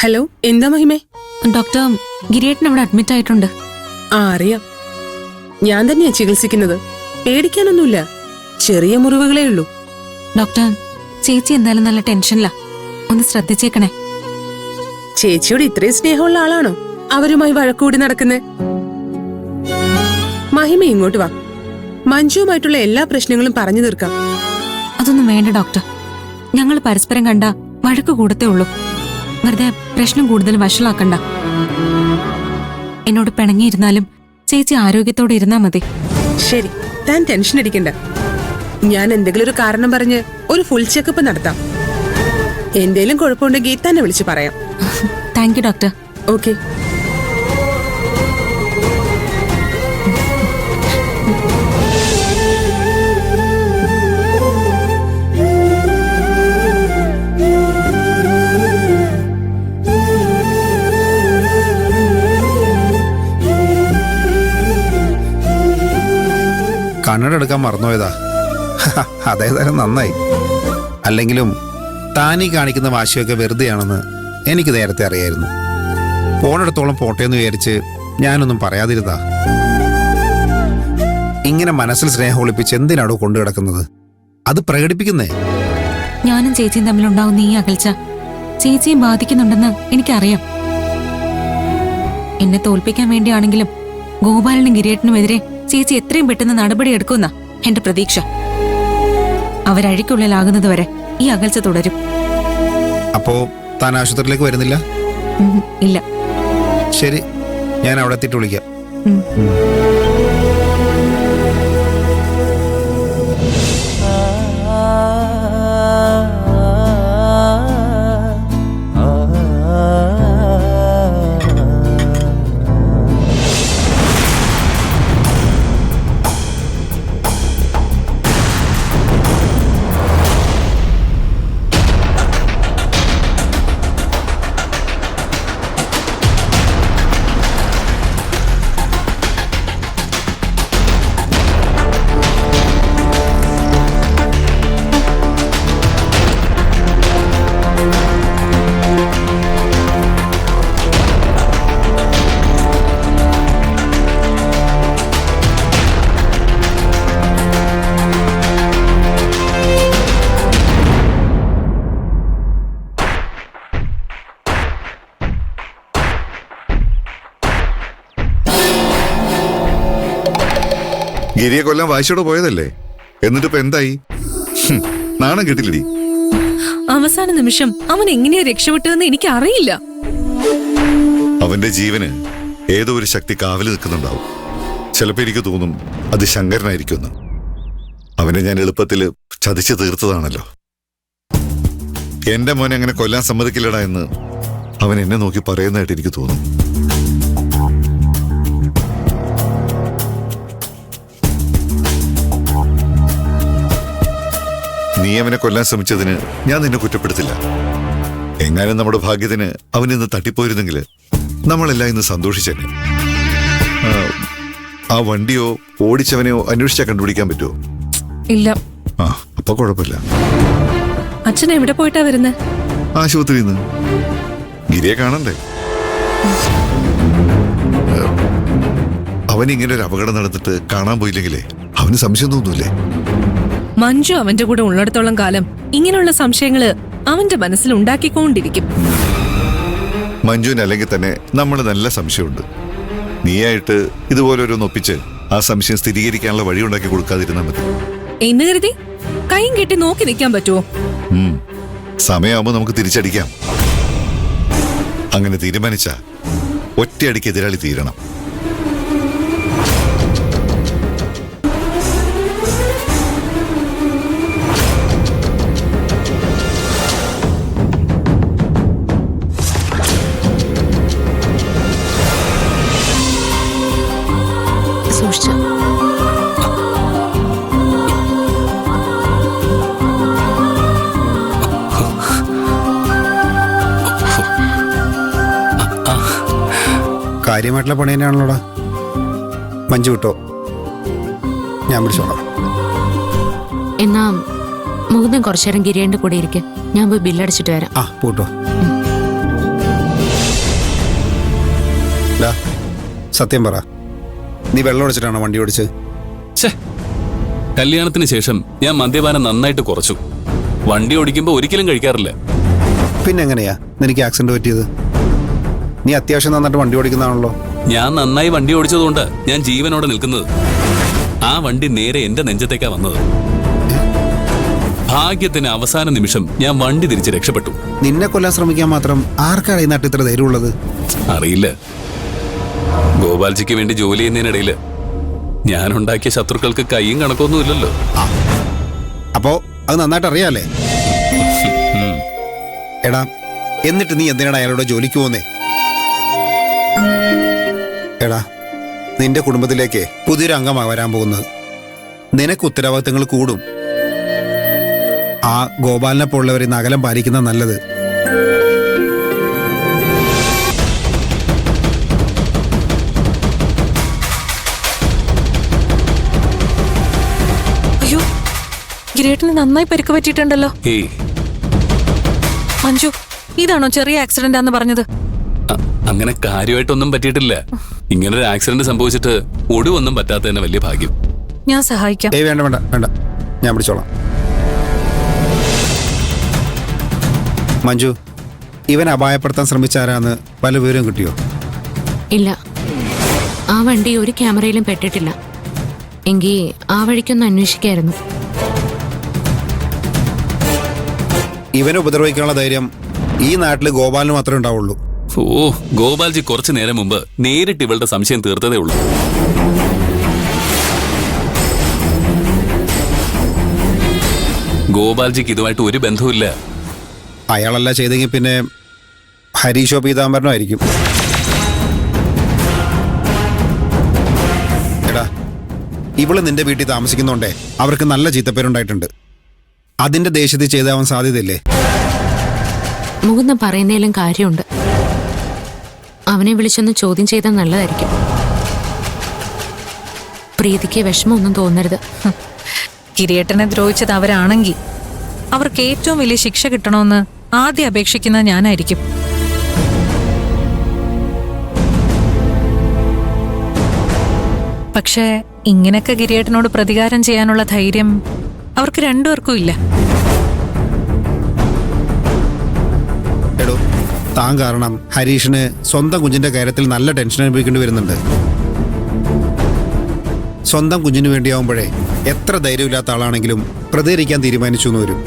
Hello, എന്താ മഹിമേ? Doctor, ഗിരിയേട്ടൻ അവിടെ admit ആയിട്ടുണ്ട്. അറിയാം. ഞാൻ തന്നെയാ ചികിത്സിക്കുന്നത്. പേടിക്കാനൊന്നുമില്ല, ചെറിയ മുറിവുകളേ ഉള്ളൂ. ഡോക്ടർ, ചേച്ചി എന്തായാലും നല്ല ടെൻഷനിലാ, ഒന്ന് ശ്രദ്ധിച്ചേക്കണേ. ചേച്ചിയോട് ഇത്രയും സ്നേഹമുള്ള ആളാണോ അവരുമായി വഴക്കൂടി നടക്കുന്നത്? മഹിമ ഇങ്ങോട്ട് വാ, മഞ്ജുവുമായിട്ടുള്ള എല്ലാ പ്രശ്നങ്ങളും പറഞ്ഞു തീർക്കാം. അതൊന്നും വേണ്ട ഡോക്ടർ, ഞങ്ങൾ പരസ്പരം കണ്ട വഴക്ക് കൂടത്തേ ഉള്ളൂ. വെറുതെ പ്രശ്നം കൂടുതൽ വഷളാക്കണ്ട. എന്നോട് പിണങ്ങിയിരുന്നാലും ചേച്ചി ആരോഗ്യത്തോടെ ഇരുന്നാ മതി. ശരി, താൻ ടെൻഷൻ അടിക്കണ്ട. ഞാൻ എന്തെങ്കിലും ഒരു കാരണം പറഞ്ഞ് ഒരു ഫുൾ ചെക്കപ്പ് നടത്താം. എന്തേലും കുഴപ്പമുണ്ടെങ്കിൽ തന്നെ വിളിച്ച് പറയാം. Thank you doctor. ഓക്കെ. കണ്ണട എടുക്കാൻ മറന്നുപോയതാ. അതേതായാലും നന്നായി. അല്ലെങ്കിലും താനീ കാണിക്കുന്ന വാശിയൊക്കെ വെറുതെയാണെന്ന് എനിക്ക് നേരത്തെ അറിയായിരുന്നു. ഫോണെടുത്തോളം പോട്ടേന്ന് വിചാരിച്ച് ഞാനൊന്നും പറയാതിരുതാ. ഇങ്ങനെ മനസ്സിൽ സ്നേഹം ഒളിപ്പിച്ച് എന്തിനാടോ കൊണ്ടു കിടക്കുന്നത്? അത് പ്രകടിപ്പിക്കുന്നേ. ഞാനും ചേച്ചിയും തമ്മിലുണ്ടാവുന്ന ഈ അകൽച്ച ചേച്ചിയും ബാധിക്കുന്നുണ്ടെന്ന് എനിക്കറിയാം. എന്നെ തോൽപ്പിക്കാൻ വേണ്ടിയാണെങ്കിലും ഗോപാലനും ഗിരിയേട്ടനുമെതിരെ ചേച്ചി എത്രയും പെട്ടെന്ന് നടപടി എടുക്കുന്ന എന്റെ പ്രതീക്ഷ. അവരഴിക്കുള്ളിലാകുന്നതുവരെ ഈ അകൽച്ച തുടരും. അപ്പോ താൻ ആശുപത്രിയിലേക്ക് വരുന്നില്ല? ഇല്ല. ശരി, ഞാൻ അവിടെ എത്തിയിട്ട് വിളിക്കാം. ഗിരിയെ കൊല്ലാൻ വാശിയോടെ പോയതല്ലേ? എന്നിട്ടിപ്പോ എന്തായി? നാണം കിട്ടില്ലടി. അവസാന നിമിഷം അവൻ എങ്ങനെയാ രക്ഷപ്പെട്ടതെന്ന് എനിക്ക് അറിയില്ല. അവന്റെ ജീവന് ഏതോ ഒരു ശക്തി കാവല് നിൽക്കുന്നുണ്ടാവും. ചിലപ്പോ എനിക്ക് തോന്നും അത് ശങ്കരനായിരിക്കുമെന്ന്. അവനെ ഞാൻ എളുപ്പത്തില് ചതിച്ചു തീർത്തതാണല്ലോ. എന്റെ മോനെ അങ്ങനെ കൊല്ലാൻ സമ്മതിക്കില്ലടാ എന്ന് അവൻ എന്നെ നോക്കി പറയുന്നതായിട്ട് എനിക്ക് തോന്നും. നീ അവനെ കൊല്ലാൻ ശ്രമിച്ചതിന് ഞാൻ നിന്നെ കുറ്റപ്പെടുത്തില്ല. എങ്ങാനും നമ്മുടെ ഭാഗ്യത്തിന് അവൻ ഇന്ന് തട്ടിപ്പോയിരുന്നെങ്കിൽ നമ്മളെല്ലാം ഇന്ന് സന്തോഷിച്ചേനെ. ആ വണ്ടിയോ ഓടിച്ചവനെയോ അന്വേഷിച്ചാൽ കണ്ടുപിടിക്കാൻ പറ്റുമോ? ഇല്ല. ആ, അപ്പൊ കുഴപ്പമില്ല. അച്ഛൻ എവിടെ പോയിട്ടാ വരുന്നത്? ആശുപത്രിയിൽ നിന്ന്. ഗിരിയെ കാണണ്ടേ? അവൻ ഇങ്ങനെ ഒരു അപകടം നടന്നിട്ട് കാണാൻ പോയില്ലെങ്കിലേ അവന് സംശയം തോന്നൂലേ? മഞ്ജു അവന്റെ കൂടെ ഉള്ളിടത്തോളം കാലം ഇങ്ങനെയുള്ള സംശയങ്ങള് അവന്റെ മനസ്സിൽ ഉണ്ടാക്കിക്കൊണ്ടിരിക്കും. മഞ്ജുവിന് അല്ലെങ്കിൽ തന്നെ നമ്മൾ നല്ല സംശയമുണ്ട്. നീയായിട്ട് ഇതുപോലൊരു ഒപ്പിച്ച് ആ സംശയം സ്ഥിരീകരിക്കാനുള്ള വഴി ഉണ്ടാക്കി കൊടുക്കാതിരുന്നാൽ മതി. എന്ന് കരുതി കൈയും കെട്ടി നോക്കി നിൽക്കാൻ പറ്റുമോ? സമയമാകുമ്പോ നമുക്ക് തിരിച്ചടിക്കാം. അങ്ങനെ തീരുമാനിച്ച ഒറ്റയടിക്ക് എതിരാളി തീരണം. കാര്യമായിട്ടുള്ള പണി തന്നെയാണല്ലോടാ. മഞ്ജു വിട്ടോ, ഞാൻ വിളിച്ചോളാം. എന്നാ മുകുന്ദൻ കുറച്ചു നേരം ഗിരിയേണ്ട കൂടെ ഇരിക്കും. ഞാൻ പോയി ബില്ലടിച്ചിട്ട് വരാം. ആ, പോട്ടോ. ഡാ, സത്യം പറ, നീ വെള്ളം ഒഴിച്ചിട്ടാണോ വണ്ടി ഓടിച്ച്? ഛേ, കല്യാണത്തിന് ശേഷം ഞാൻ മദ്യപാനം നന്നായിട്ട് കുറച്ചു. വണ്ടി ഓടിക്കുമ്പോ ഒരിക്കലും കഴിക്കാറില്ല. പിന്നെ എങ്ങനെയാ നിനക്ക് ആക്സിഡന്റ് പറ്റിയത്? നീ അത്യാവശ്യം നന്നായിട്ട് വണ്ടി ഓടിക്കുന്നതാണല്ലോ. ഞാൻ നന്നായി വണ്ടി ഓടിച്ചതുകൊണ്ട് ഞാൻ ജീവനോടെ നിൽക്കുന്നത്. ആ വണ്ടി നേരെ എന്റെ നെഞ്ചത്തേക്കാ വന്നത്. ഭാഗ്യത്തിന് അവസാന നിമിഷം ഞാൻ വണ്ടി തിരിച്ച് രക്ഷപ്പെട്ടു. നിന്നെ കൊല്ലാൻ ശ്രമിക്കാൻ മാത്രം ആർക്കാണ് ഈ നാട്ടിൽ ഇത്ര ധൈര്യമുള്ളത്? അറിയില്ല. ഗോപാൽജിക്ക് വേണ്ടി ജോലി ചെയ്യുന്നതിനിടയിൽ ഞാനുണ്ടാക്കിയ ശത്രുക്കൾക്ക് കൈയും കണക്കൊന്നും ഇല്ലല്ലോ. അപ്പോ അത് നന്നായിട്ട് അറിയാലേ? എടാ, എന്നിട്ട് നീ എന്തിനാണ് അയാളോട് ജോലിക്ക് പോന്നേ? എടാ, നിന്റെ കുടുംബത്തിലേക്ക് പുതിയൊരു അംഗമാണ് വരാൻ പോകുന്നത്. നിനക്ക് ഉത്തരവാദിത്തങ്ങൾ കൂടും. ആ ഗോപാലിനെ പോലുള്ളവരെ അകലം പാലിക്കുന്ന നല്ലത്. അയ്യോ, ഗിരേട്ടന് നന്നായി പരിക്ക് പറ്റിയിട്ടുണ്ടല്ലോ. ഏയ്, മഞ്ജു, ഇതാണോ ചെറിയ ആക്സിഡന്റ് ആണെന്ന് പറഞ്ഞത്? അങ്ങനെ കാര്യമായിട്ടൊന്നും പറ്റിയിട്ടില്ല. ഇങ്ങനൊരു ആക്സിഡന്റ് സംഭവിച്ചിട്ട് ഒടുവൊന്നും പറ്റാത്ത തന്നെ വലിയ ഭാഗ്യം. ഞാൻ സഹായിക്കാം. ഏയ് വേണ്ട വേണ്ട വേണ്ട, ഞാൻ പിടിച്ചോളാം. മഞ്ജു, ഇവൻ അപായപ്പെടുത്താൻ ശ്രമിച്ചാരാന്ന് പല വിവരം കിട്ടിയോ? ഇല്ല, ആ വണ്ടി ഒരു ക്യാമറയിലും പെട്ടിട്ടില്ല. എങ്കിൽ ആ വഴിക്കൊന്ന് അന്വേഷിക്കായിരുന്നു. ഇവനെ ഉപദ്രവിക്കാനുള്ള ധൈര്യം ഈ നാട്ടില് ഗോപാലിന് മാത്രമേ ഉണ്ടാവുള്ളൂ. ഓ, ഗോപാൽജി കുറച്ചു നേരം മുമ്പ് നേരിട്ട് ഇവളുടെ സംശയം തീർത്തതേ ഉള്ളൂ. ഗോപാൽജിക്ക് ഇതുമായിട്ട് ഒരു ബന്ധവുമില്ല. അയാളല്ല ചെയ്തെങ്കിൽ പിന്നെ ഹരീഷോ പീതാംബരനോ ആയിരിക്കും. എടാ, ഇവള് നിന്റെ വീട്ടിൽ താമസിക്കുന്നോണ്ടേ അവർക്ക് നല്ല ചീത്തപ്പേരുണ്ടായിട്ടുണ്ട്. അതിന്റെ ദേഷ്യത്തിൽ ചെയ്താവാൻ സാധ്യതയില്ലേ? മുകുന്ദൻ പറയുന്നതിലും കാര്യമുണ്ട്. അവനെ വിളിച്ചൊന്ന് ചോദ്യം ചെയ്താൽ നല്ലതായിരിക്കും. പ്രീതിക്ക് വിഷമമൊന്നും തോന്നരുത്. ഗിരിയേട്ടനെ ദ്രോഹിച്ചത് അവരാണെങ്കിൽ അവർക്ക് ഏറ്റവും വലിയ ശിക്ഷ കിട്ടണമെന്ന് ആദ്യം അപേക്ഷിക്കുന്നത് ഞാനായിരിക്കും. പക്ഷേ ഇങ്ങനെയൊക്കെ ഗിരിയേട്ടനോട് പ്രതികാരം ചെയ്യാനുള്ള ധൈര്യം അവർക്ക് രണ്ടുപേർക്കും ഇല്ല. എടോ, താൻ കാരണം ഹരീഷിന് സ്വന്തം കുഞ്ഞിന്റെ കാര്യത്തിൽ നല്ല ടെൻഷൻ അനുഭവിക്കേണ്ടി വരുന്നുണ്ട്. സ്വന്തം കുഞ്ഞിന് വേണ്ടിയാവുമ്പോഴേ എത്ര ധൈര്യമില്ലാത്ത ആളാണെങ്കിലും പ്രതികരിക്കാൻ തീരുമാനിച്ചു എന്ന് വരും.